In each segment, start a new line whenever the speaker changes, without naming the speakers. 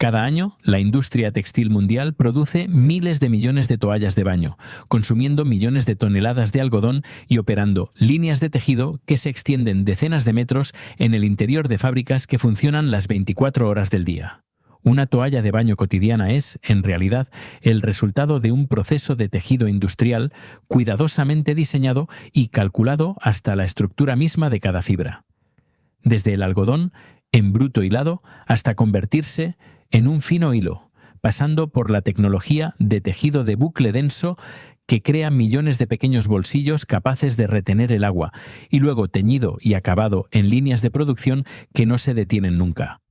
Cada año, la industria textil mundial produce miles de millones de toallas de baño, consumiendo millones de toneladas de algodón y operando líneas de tejido que se extienden decenas de metros en el interior de fábricas que funcionan las 24 horas del día. Una toalla de baño cotidiana es, en realidad, el resultado de un proceso de tejido industrial cuidadosamente diseñado y calculado hasta la estructura misma de cada fibra. Desde el algodón, en bruto hilado, hasta convertirse en un fino hilo, pasando por la tecnología de tejido de bucle denso que crea millones de pequeños bolsillos capaces de retener el agua, y luego teñido y acabado en líneas de producción que no se detienen nunca.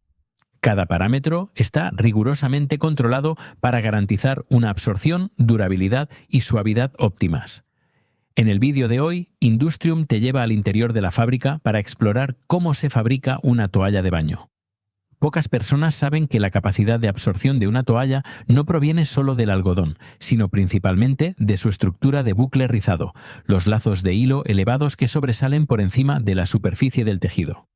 Cada parámetro está rigurosamente controlado para garantizar una absorción, durabilidad y suavidad óptimas. En el vídeo de hoy, Industrium te lleva al interior de la fábrica para explorar cómo se fabrica una toalla de baño. Pocas personas saben que la capacidad de absorción de una toalla no proviene solo del algodón, sino principalmente de su estructura de bucle rizado, los lazos de hilo elevados que sobresalen por encima de la superficie del tejido.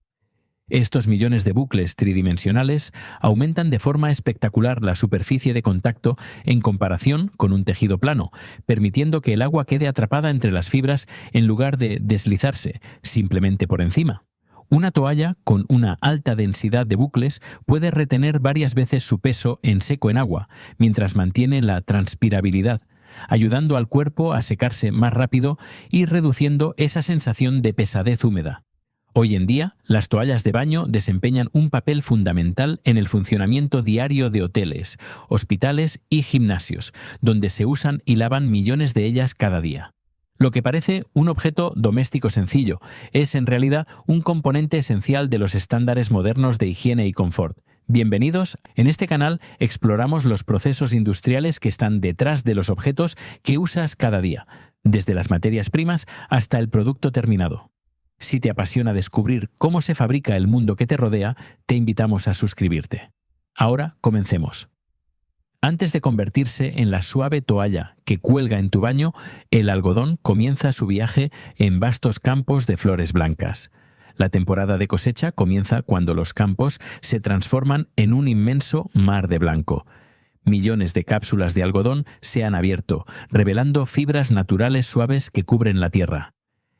Estos millones de bucles tridimensionales aumentan de forma espectacular la superficie de contacto en comparación con un tejido plano, permitiendo que el agua quede atrapada entre las fibras en lugar de deslizarse simplemente por encima. Una toalla con una alta densidad de bucles puede retener varias veces su peso en seco en agua, mientras mantiene la transpirabilidad, ayudando al cuerpo a secarse más rápido y reduciendo esa sensación de pesadez húmeda. Hoy en día, las toallas de baño desempeñan un papel fundamental en el funcionamiento diario de hoteles, hospitales y gimnasios, donde se usan y lavan millones de ellas cada día. Lo que parece un objeto doméstico sencillo es en realidad un componente esencial de los estándares modernos de higiene y confort. Bienvenidos, en este canal exploramos los procesos industriales que están detrás de los objetos que usas cada día, desde las materias primas hasta el producto terminado. Si te apasiona descubrir cómo se fabrica el mundo que te rodea, te invitamos a suscribirte. Ahora comencemos. Antes de convertirse en la suave toalla que cuelga en tu baño, el algodón comienza su viaje en vastos campos de flores blancas. La temporada de cosecha comienza cuando los campos se transforman en un inmenso mar de blanco. Millones de cápsulas de algodón se han abierto, revelando fibras naturales suaves que cubren la tierra.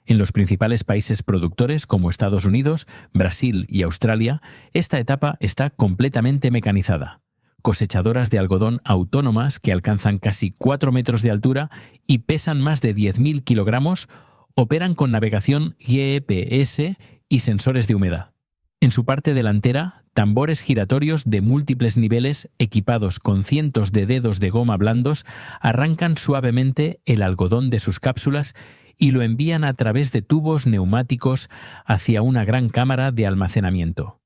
En los principales países productores como Estados Unidos, Brasil y Australia, esta etapa está completamente mecanizada. Cosechadoras de algodón autónomas que alcanzan casi 4 metros de altura y pesan más de 10.000 kilogramos operan con navegación GPS y sensores de humedad. En su parte delantera, tambores giratorios de múltiples niveles equipados con cientos de dedos de goma blandos arrancan suavemente el algodón de sus cápsulas y lo envían a través de tubos neumáticos hacia una gran cámara de almacenamiento.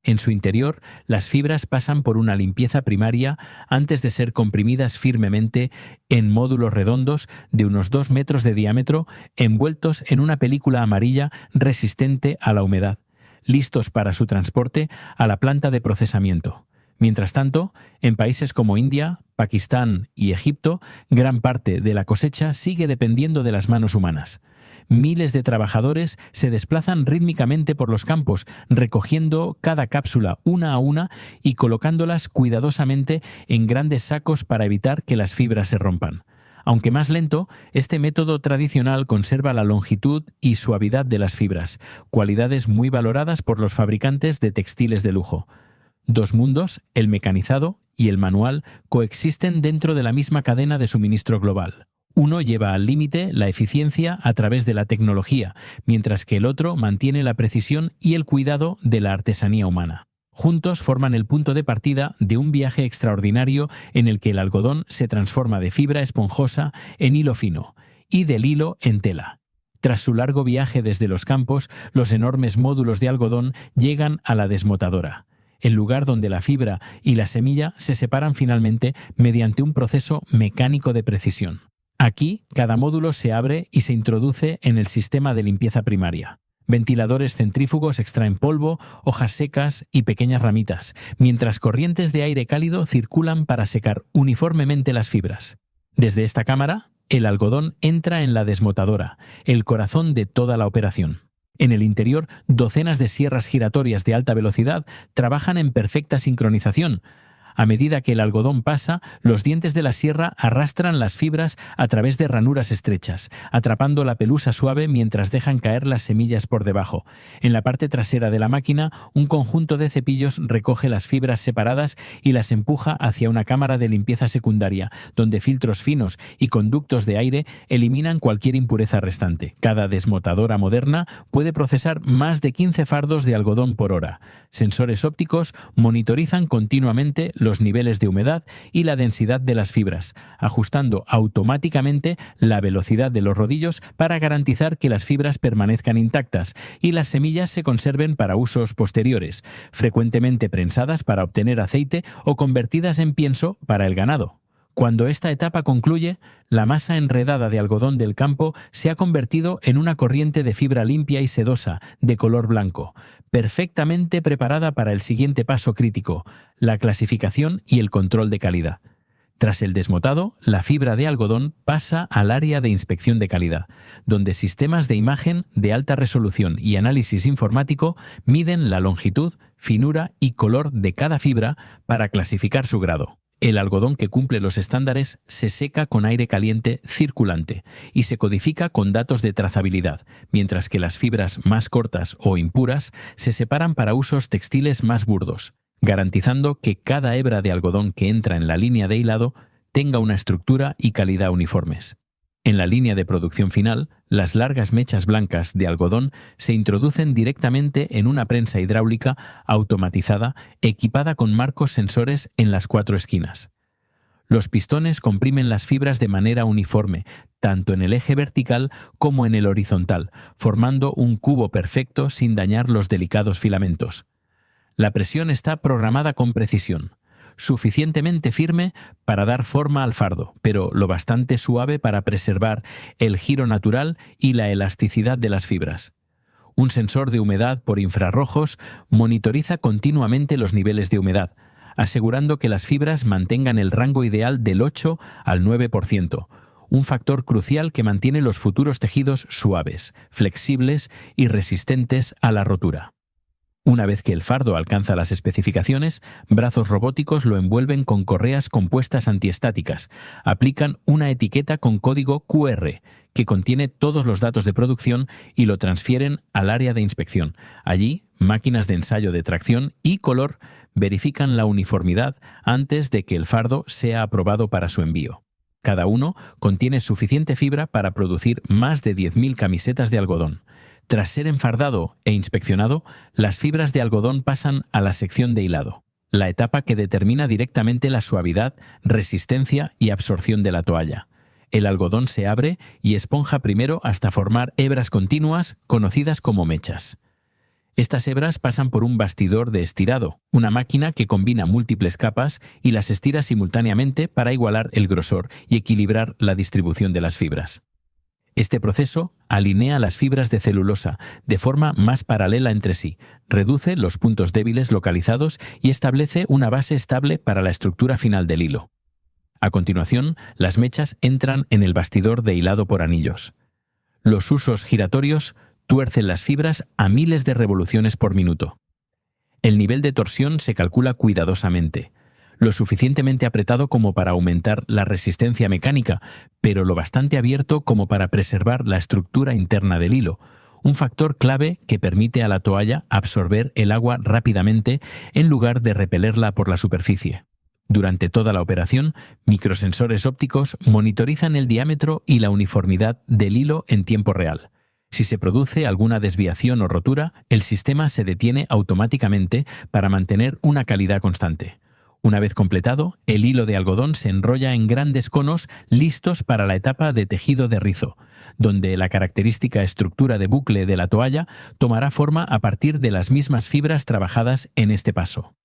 En su interior, las fibras pasan por una limpieza primaria antes de ser comprimidas firmemente en módulos redondos de unos 2 metros de diámetro, envueltos en una película amarilla resistente a la humedad, listos para su transporte a la planta de procesamiento. Mientras tanto, en países como India, Pakistán y Egipto, gran parte de la cosecha sigue dependiendo de las manos humanas. Miles de trabajadores se desplazan rítmicamente por los campos, recogiendo cada cápsula una a una y colocándolas cuidadosamente en grandes sacos para evitar que las fibras se rompan. Aunque más lento, este método tradicional conserva la longitud y suavidad de las fibras, cualidades muy valoradas por los fabricantes de textiles de lujo. Dos mundos, el mecanizado y el manual, coexisten dentro de la misma cadena de suministro global. Uno lleva al límite la eficiencia a través de la tecnología, mientras que el otro mantiene la precisión y el cuidado de la artesanía humana. Juntos forman el punto de partida de un viaje extraordinario en el que el algodón se transforma de fibra esponjosa en hilo fino y del hilo en tela. Tras su largo viaje desde los campos, los enormes módulos de algodón llegan a la desmotadora, el lugar donde la fibra y la semilla se separan finalmente mediante un proceso mecánico de precisión. Aquí, cada módulo se abre y se introduce en el sistema de limpieza primaria. Ventiladores centrífugos extraen polvo, hojas secas y pequeñas ramitas, mientras corrientes de aire cálido circulan para secar uniformemente las fibras. Desde esta cámara, el algodón entra en la desmotadora, el corazón de toda la operación. En el interior, docenas de sierras giratorias de alta velocidad trabajan en perfecta sincronización, A medida que el algodón pasa, los dientes de la sierra arrastran las fibras a través de ranuras estrechas, atrapando la pelusa suave mientras dejan caer las semillas por debajo. En la parte trasera de la máquina, un conjunto de cepillos recoge las fibras separadas y las empuja hacia una cámara de limpieza secundaria, donde filtros finos y conductos de aire eliminan cualquier impureza restante. Cada desmotadora moderna puede procesar más de 15 fardos de algodón por hora. Sensores ópticos monitorizan continuamente los niveles de humedad y la densidad de las fibras, ajustando automáticamente la velocidad de los rodillos para garantizar que las fibras permanezcan intactas y las semillas se conserven para usos posteriores, frecuentemente prensadas para obtener aceite o convertidas en pienso para el ganado. Cuando esta etapa concluye, la masa enredada de algodón del campo se ha convertido en una corriente de fibra limpia y sedosa, de color blanco, perfectamente preparada para el siguiente paso crítico, la clasificación y el control de calidad. Tras el desmotado, la fibra de algodón pasa al área de inspección de calidad, donde sistemas de imagen de alta resolución y análisis informático miden la longitud, finura y color de cada fibra para clasificar su grado. El algodón que cumple los estándares se seca con aire caliente circulante y se codifica con datos de trazabilidad, mientras que las fibras más cortas o impuras se separan para usos textiles más burdos, garantizando que cada hebra de algodón que entra en la línea de hilado tenga una estructura y calidad uniformes. En la línea de producción final, las largas mechas blancas de algodón se introducen directamente en una prensa hidráulica automatizada equipada con marcos sensores en las 4 esquinas. Los pistones comprimen las fibras de manera uniforme, tanto en el eje vertical como en el horizontal, formando un cubo perfecto sin dañar los delicados filamentos. La presión está programada con precisión, suficientemente firme para dar forma al fardo, pero lo bastante suave para preservar el giro natural y la elasticidad de las fibras. Un sensor de humedad por infrarrojos monitoriza continuamente los niveles de humedad, asegurando que las fibras mantengan el rango ideal del 8 al 9%, un factor crucial que mantiene los futuros tejidos suaves, flexibles y resistentes a la rotura. Una vez que el fardo alcanza las especificaciones, brazos robóticos lo envuelven con correas compuestas antiestáticas, aplican una etiqueta con código QR que contiene todos los datos de producción y lo transfieren al área de inspección. Allí, máquinas de ensayo de tracción y color verifican la uniformidad antes de que el fardo sea aprobado para su envío. Cada uno contiene suficiente fibra para producir más de 10.000 camisetas de algodón. Tras ser enfardado e inspeccionado, las fibras de algodón pasan a la sección de hilado, la etapa que determina directamente la suavidad, resistencia y absorción de la toalla. El algodón se abre y esponja primero hasta formar hebras continuas conocidas como mechas. Estas hebras pasan por un bastidor de estirado, una máquina que combina múltiples capas y las estira simultáneamente para igualar el grosor y equilibrar la distribución de las fibras. Este proceso alinea las fibras de celulosa de forma más paralela entre sí, reduce los puntos débiles localizados y establece una base estable para la estructura final del hilo. A continuación, las mechas entran en el bastidor de hilado por anillos. Los usos giratorios tuercen las fibras a miles de revoluciones por minuto. El nivel de torsión se calcula cuidadosamente, lo suficientemente apretado como para aumentar la resistencia mecánica, pero lo bastante abierto como para preservar la estructura interna del hilo, un factor clave que permite a la toalla absorber el agua rápidamente en lugar de repelerla por la superficie. Durante toda la operación, microsensores ópticos monitorizan el diámetro y la uniformidad del hilo en tiempo real. Si se produce alguna desviación o rotura, el sistema se detiene automáticamente para mantener una calidad constante. Una vez completado, el hilo de algodón se enrolla en grandes conos listos para la etapa de tejido de rizo, donde la característica estructura de bucle de la toalla tomará forma a partir de las mismas fibras trabajadas en este paso.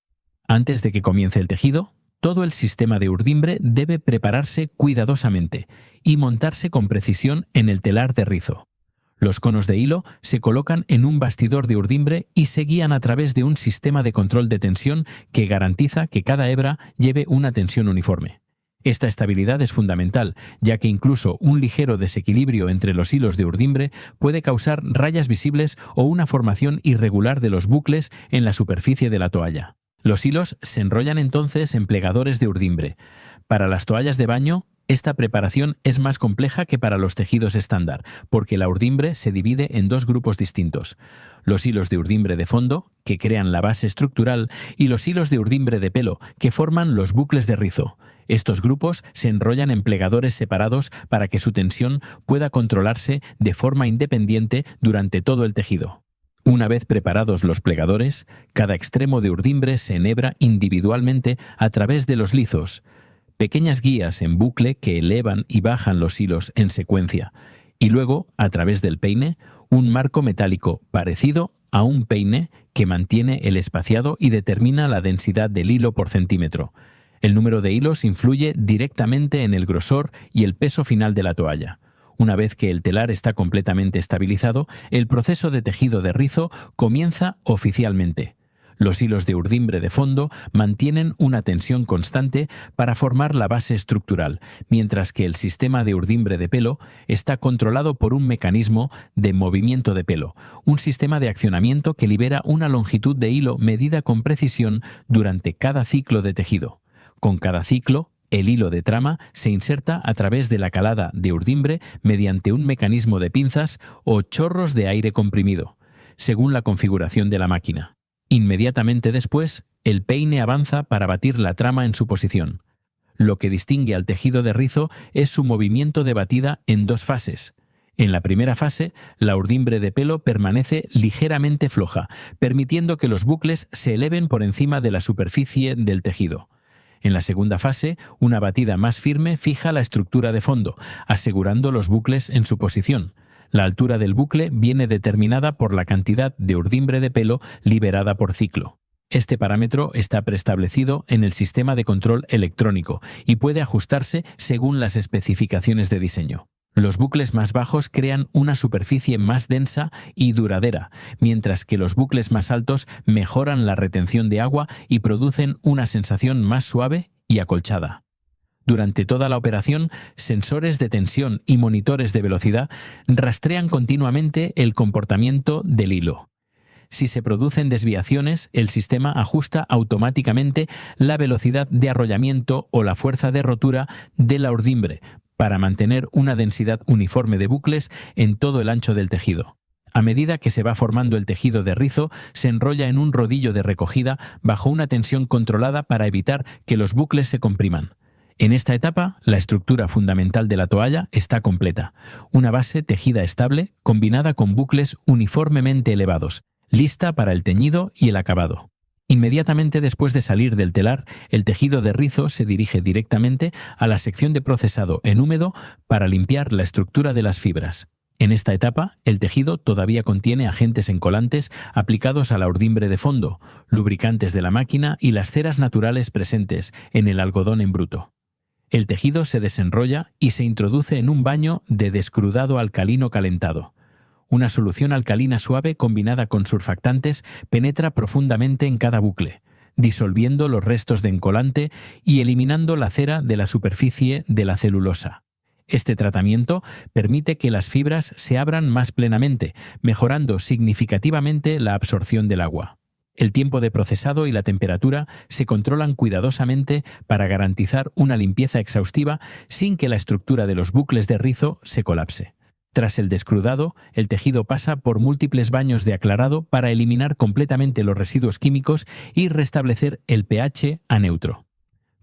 Antes de que comience el tejido, todo el sistema de urdimbre debe prepararse cuidadosamente y montarse con precisión en el telar de rizo. Los conos de hilo se colocan en un bastidor de urdimbre y se guían a través de un sistema de control de tensión que garantiza que cada hebra lleve una tensión uniforme. Esta estabilidad es fundamental, ya que incluso un ligero desequilibrio entre los hilos de urdimbre puede causar rayas visibles o una formación irregular de los bucles en la superficie de la toalla. Los hilos se enrollan entonces en plegadores de urdimbre. Para las toallas de baño, esta preparación es más compleja que para los tejidos estándar, porque la urdimbre se divide en dos grupos distintos: los hilos de urdimbre de fondo, que crean la base estructural, y los hilos de urdimbre de pelo, que forman los bucles de rizo. Estos grupos se enrollan en plegadores separados para que su tensión pueda controlarse de forma independiente durante todo el tejido. Una vez preparados los plegadores, cada extremo de urdimbre se enhebra individualmente a través de los lizos, pequeñas guías en bucle que elevan y bajan los hilos en secuencia, y luego, a través del peine, un marco metálico parecido a un peine que mantiene el espaciado y determina la densidad del hilo por centímetro. El número de hilos influye directamente en el grosor y el peso final de la toalla. Una vez que el telar está completamente estabilizado, el proceso de tejido de rizo comienza oficialmente. Los hilos de urdimbre de fondo mantienen una tensión constante para formar la base estructural, mientras que el sistema de urdimbre de pelo está controlado por un mecanismo de movimiento de pelo, un sistema de accionamiento que libera una longitud de hilo medida con precisión durante cada ciclo de tejido. Con cada ciclo, el hilo de trama se inserta a través de la calada de urdimbre mediante un mecanismo de pinzas o chorros de aire comprimido, según la configuración de la máquina. Inmediatamente después, el peine avanza para batir la trama en su posición. Lo que distingue al tejido de rizo es su movimiento de batida en dos fases. En la primera fase, la urdimbre de pelo permanece ligeramente floja, permitiendo que los bucles se eleven por encima de la superficie del tejido. En la segunda fase, una batida más firme fija la estructura de fondo, asegurando los bucles en su posición. La altura del bucle viene determinada por la cantidad de urdimbre de pelo liberada por ciclo. Este parámetro está preestablecido en el sistema de control electrónico y puede ajustarse según las especificaciones de diseño. Los bucles más bajos crean una superficie más densa y duradera, mientras que los bucles más altos mejoran la retención de agua y producen una sensación más suave y acolchada. Durante toda la operación, sensores de tensión y monitores de velocidad rastrean continuamente el comportamiento del hilo. Si se producen desviaciones, el sistema ajusta automáticamente la velocidad de arrollamiento o la fuerza de rotura de la urdimbre para mantener una densidad uniforme de bucles en todo el ancho del tejido. A medida que se va formando el tejido de rizo, se enrolla en un rodillo de recogida bajo una tensión controlada para evitar que los bucles se compriman. En esta etapa, la estructura fundamental de la toalla está completa, una base tejida estable combinada con bucles uniformemente elevados, lista para el teñido y el acabado. Inmediatamente después de salir del telar, el tejido de rizo se dirige directamente a la sección de procesado en húmedo para limpiar la estructura de las fibras. En esta etapa, el tejido todavía contiene agentes encolantes aplicados a la urdimbre de fondo, lubricantes de la máquina y las ceras naturales presentes en el algodón en bruto. El tejido se desenrolla y se introduce en un baño de descrudado alcalino calentado. Una solución alcalina suave combinada con surfactantes penetra profundamente en cada bucle, disolviendo los restos de encolante y eliminando la cera de la superficie de la celulosa. Este tratamiento permite que las fibras se abran más plenamente, mejorando significativamente la absorción del agua. El tiempo de procesado y la temperatura se controlan cuidadosamente para garantizar una limpieza exhaustiva sin que la estructura de los bucles de rizo se colapse. Tras el descrudado, el tejido pasa por múltiples baños de aclarado para eliminar completamente los residuos químicos y restablecer el pH a neutro.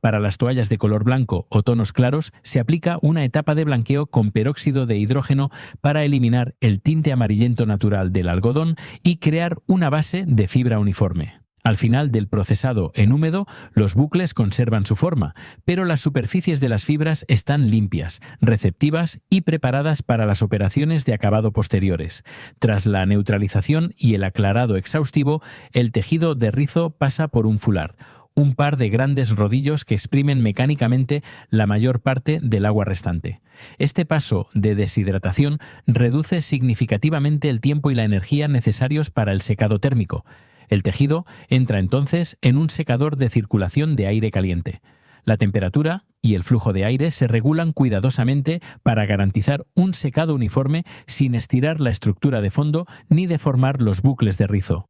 Para las toallas de color blanco o tonos claros se aplica una etapa de blanqueo con peróxido de hidrógeno para eliminar el tinte amarillento natural del algodón y crear una base de fibra uniforme. Al final del procesado en húmedo, los bucles conservan su forma, pero las superficies de las fibras están limpias, receptivas y preparadas para las operaciones de acabado posteriores. Tras la neutralización y el aclarado exhaustivo, el tejido de rizo pasa por un foulard, un par de grandes rodillos que exprimen mecánicamente la mayor parte del agua restante. Este paso de deshidratación reduce significativamente el tiempo y la energía necesarios para el secado térmico. El tejido entra entonces en un secador de circulación de aire caliente. La temperatura y el flujo de aire se regulan cuidadosamente para garantizar un secado uniforme sin estirar la estructura de fondo ni deformar los bucles de rizo.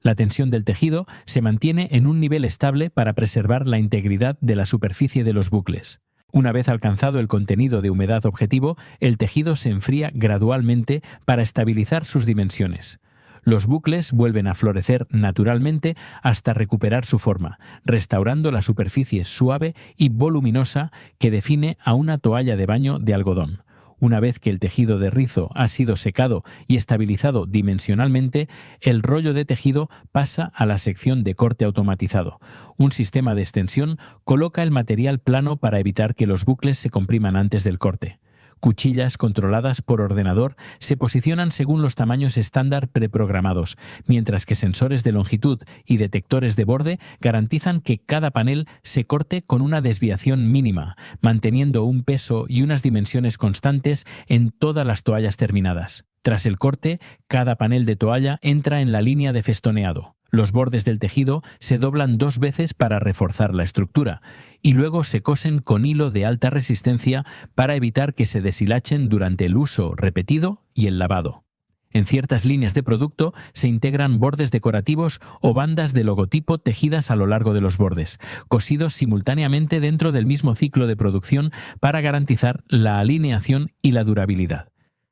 La tensión del tejido se mantiene en un nivel estable para preservar la integridad de la superficie de los bucles. Una vez alcanzado el contenido de humedad objetivo, el tejido se enfría gradualmente para estabilizar sus dimensiones. Los bucles vuelven a florecer naturalmente hasta recuperar su forma, restaurando la superficie suave y voluminosa que define a una toalla de baño de algodón. Una vez que el tejido de rizo ha sido secado y estabilizado dimensionalmente, el rollo de tejido pasa a la sección de corte automatizado. Un sistema de extensión coloca el material plano para evitar que los bucles se compriman antes del corte. Cuchillas controladas por ordenador se posicionan según los tamaños estándar preprogramados, mientras que sensores de longitud y detectores de borde garantizan que cada panel se corte con una desviación mínima, manteniendo un peso y unas dimensiones constantes en todas las toallas terminadas. Tras el corte, cada panel de toalla entra en la línea de festoneado. Los bordes del tejido se doblan 2 veces para reforzar la estructura y luego se cosen con hilo de alta resistencia para evitar que se deshilachen durante el uso repetido y el lavado. En ciertas líneas de producto se integran bordes decorativos o bandas de logotipo tejidas a lo largo de los bordes, cosidos simultáneamente dentro del mismo ciclo de producción para garantizar la alineación y la durabilidad.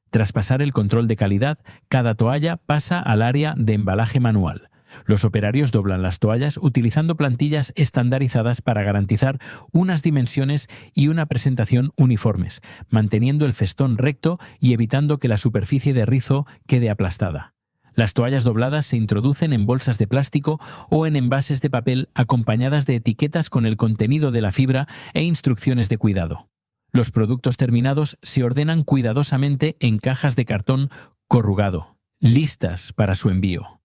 Tras pasar el control de calidad, cada toalla pasa al área de embalaje manual. Los operarios doblan las toallas utilizando plantillas estandarizadas para garantizar unas dimensiones y una presentación uniformes, manteniendo el festón recto y evitando que la superficie de rizo quede aplastada. Las toallas dobladas se introducen en bolsas de plástico o en envases de papel acompañadas de etiquetas con el contenido de la fibra e instrucciones de cuidado. Los productos terminados se ordenan cuidadosamente en cajas de cartón corrugado, listas para su envío.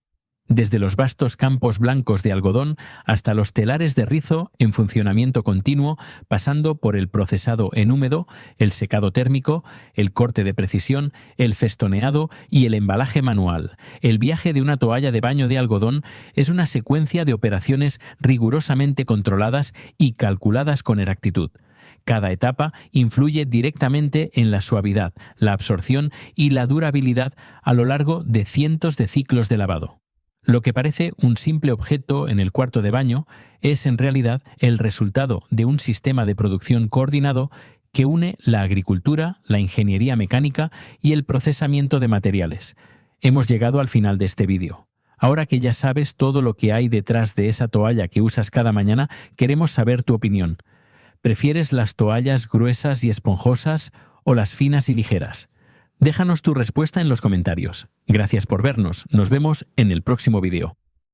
Desde los vastos campos blancos de algodón hasta los telares de rizo en funcionamiento continuo, pasando por el procesado en húmedo, el secado térmico, el corte de precisión, el festoneado y el embalaje manual. El viaje de una toalla de baño de algodón es una secuencia de operaciones rigurosamente controladas y calculadas con exactitud. Cada etapa influye directamente en la suavidad, la absorción y la durabilidad a lo largo de cientos de ciclos de lavado. Lo que parece un simple objeto en el cuarto de baño es en realidad el resultado de un sistema de producción coordinado que une la agricultura, la ingeniería mecánica y el procesamiento de materiales. Hemos llegado al final de este vídeo. Ahora que ya sabes todo lo que hay detrás de esa toalla que usas cada mañana, queremos saber tu opinión. ¿Prefieres las toallas gruesas y esponjosas o las finas y ligeras? Déjanos tu respuesta en los comentarios. Gracias por vernos. Nos vemos en el próximo vídeo.